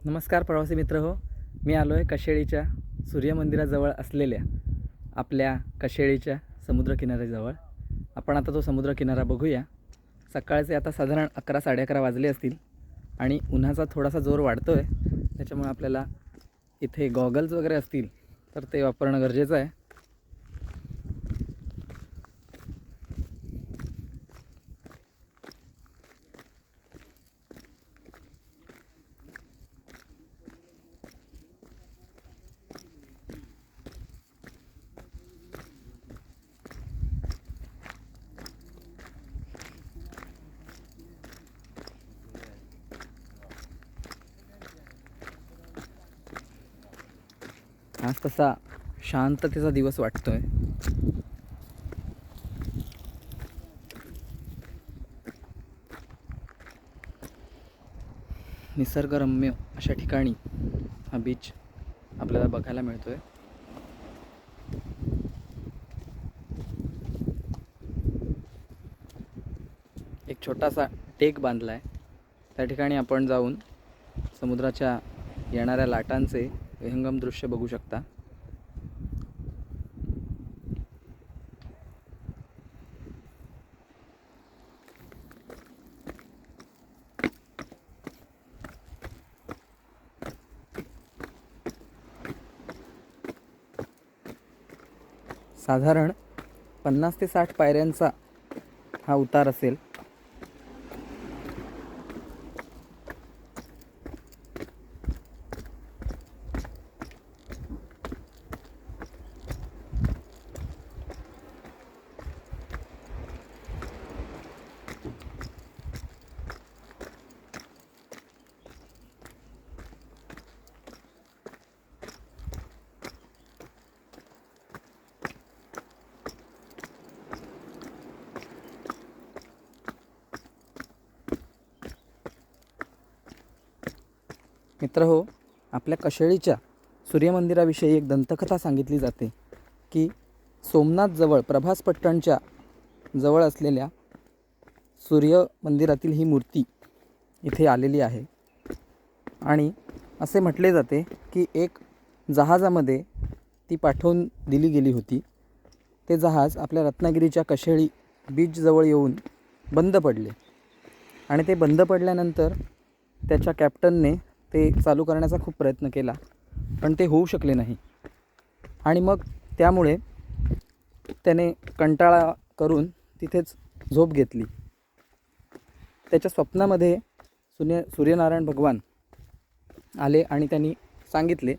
नमस्कार प्रवासी मित्र हो. मी आलो आहे कशेळीच्या सूर्यमंदिराजवळ असलेल्या आपल्या कशेळीच्या समुद्रकिनाऱ्याजवळ. आपण आता तो समुद्रकिनारा बघूया. सकाळचे आता साधारण 11-11:30 वाजले असतील आणि उन्हाचा थोडासा जोर वाढतो आहे. त्याच्यामुळे आपल्याला इथे गॉगल्स वगैरे असतील तर ते वापरणं गरजेचं आहे. आज तसा शांततेचा दिवस वाटतोय. निसर्गरम्य अशा ठिकाणी हा बीच आपल्याला बघायला मिळतोय. एक छोटासा टेक बांधला आहे. त्या ठिकाणी आपण जाऊन समुद्राच्या येणाऱ्या लाटांचे विहंगम दृश्य बघू शकता. साधारण 50 ते 60 पायऱ्यांचा हा उतार असेल. मित्र हो, आपल्या कशेळीच्या सूर्यमंदिराविषयी एक दंतकथा सांगितली जाते की सोमनाथजवळ प्रभासपट्टणच्या जवळ असलेल्या सूर्य मंदिरातील ही मूर्ती इथे आलेली आहे. आणि असे म्हटले जाते की एक जहाजामध्ये ती पाठवून दिली गेली होती. ते जहाज आपल्या रत्नागिरीच्या कशेळी बीचजवळ येऊन बंद पडले आणि ते बंद पडल्यानंतर त्याच्या कॅप्टनने ते चालू करण्याचा खूप प्रयत्न केला, पण ते होऊ शकले नाही. आणि मग त्यामुळे त्याने कंटाळा करून तिथेच झोप घेतली. त्याच्या स्वप्नामध्ये सूर्यनारायण भगवान आले आणि त्यांनी सांगितले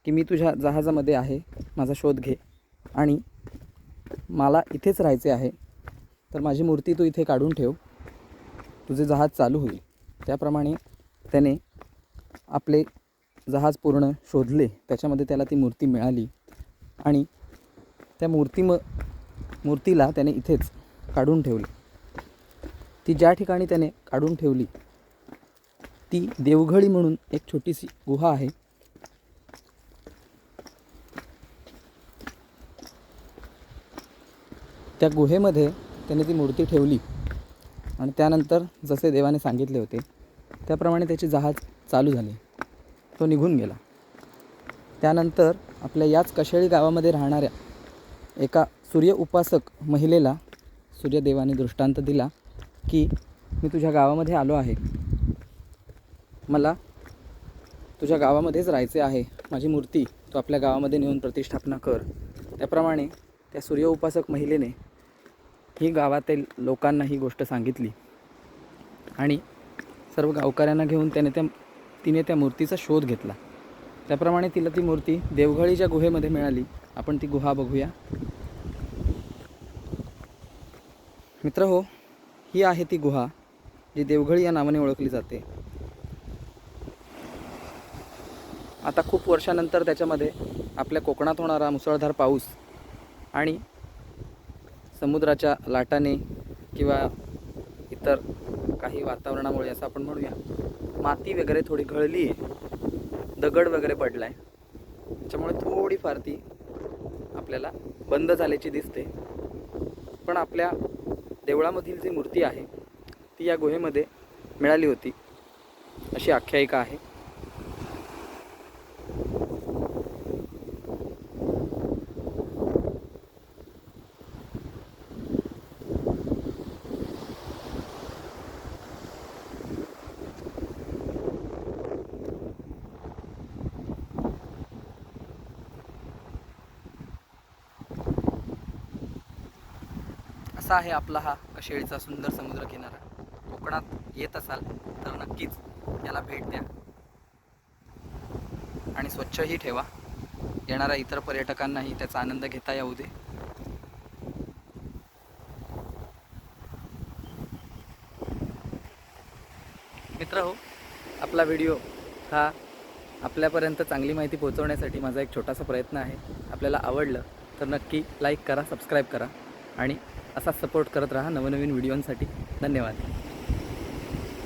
की मी तुझ्या जहाजामध्ये आहे, माझा शोध घे आणि मला इथेच राहायचे आहे, तर माझी मूर्ती तू इथे काढून ठेव, तुझे जहाज चालू होईल. त्याप्रमाणे त्याने आपले जहाज पूर्ण शोधले. त्याच्यामध्ये त्याला ती मूर्ती मिळाली आणि त्या मूर्तीला त्याने इथेच काढून ठेवली. ती ज्या ठिकाणी त्याने काढून ठेवली ती देवघळी म्हणून एक छोटीशी गुहा आहे. त्या गुहेमध्ये त्याने ती मूर्ती ठेवली आणि त्यानंतर जसे देवाने सांगितले होते त्याप्रमाणे त्याचे जहाज चालू झाले. तो निघून गेला. त्यानंतर आपल्या याच कशेळी गावामध्ये राहणाऱ्या एका सूर्य उपासक महिलेला सूर्यदेवाने दृष्टांत दिला की मी तुझ्या गावामध्ये आलो आहे, मला तुझ्या गावामध्येच राहायचे आहे, माझी मूर्ती तू आपल्या गावामध्ये नेऊन प्रतिष्ठापना कर. त्याप्रमाणे त्या सूर्य उपासक महिलेने ही गावातील लोकांना ही गोष्ट सांगितली आणि सर्व गावकऱ्यांना घेऊन तिने त्या मूर्तीचा शोध घेतला. त्याप्रमाणे तिला ती मूर्ती देवघळीच्या गुहेमध्ये मिळाली. आपण ती गुहा बघूया. मित्र हो, ही आहे ती गुहा जी देवघळी या नावाने ओळखली जाते. आता खूप वर्षानंतर त्याच्यामध्ये आपल्या कोकणात होणारा मुसळधार पाऊस आणि समुद्राच्या लाटाने किंवा इतर काही वातावरणामुळे असं आपण म्हणूया माती वगैरे थोडी गळली आहे, दगड वगैरे पडला आहे, त्याच्यामुळे थोडीफार ती आपल्याला बंद झाल्याची दिसते. पण आपल्या देवळामधील जी मूर्ती आहे ती या गुहेमध्ये मिळाली होती अशी आख्यायिका आहे. असा आहे आपला हा कशेळीचा सुंदर समुद्रकिनारा. कोकणात येत असाल तर नक्कीच याला भेट द्या आणि स्वच्छही ठेवा. येणाऱ्या इतर पर्यटकांनाही त्याचा आनंद घेता येऊ दे. मित्रहो, आपला व्हिडिओ हा आपल्यापर्यंत चांगली माहिती पोहोचवण्यासाठी माझा एक छोटासा प्रयत्न आहे. आपल्याला आवडलं तर नक्की लाईक करा, सबस्क्राईब करा आणि असा सपोर्ट करत राहा नवनवीन व्हिडिओंसाठी. धन्यवाद.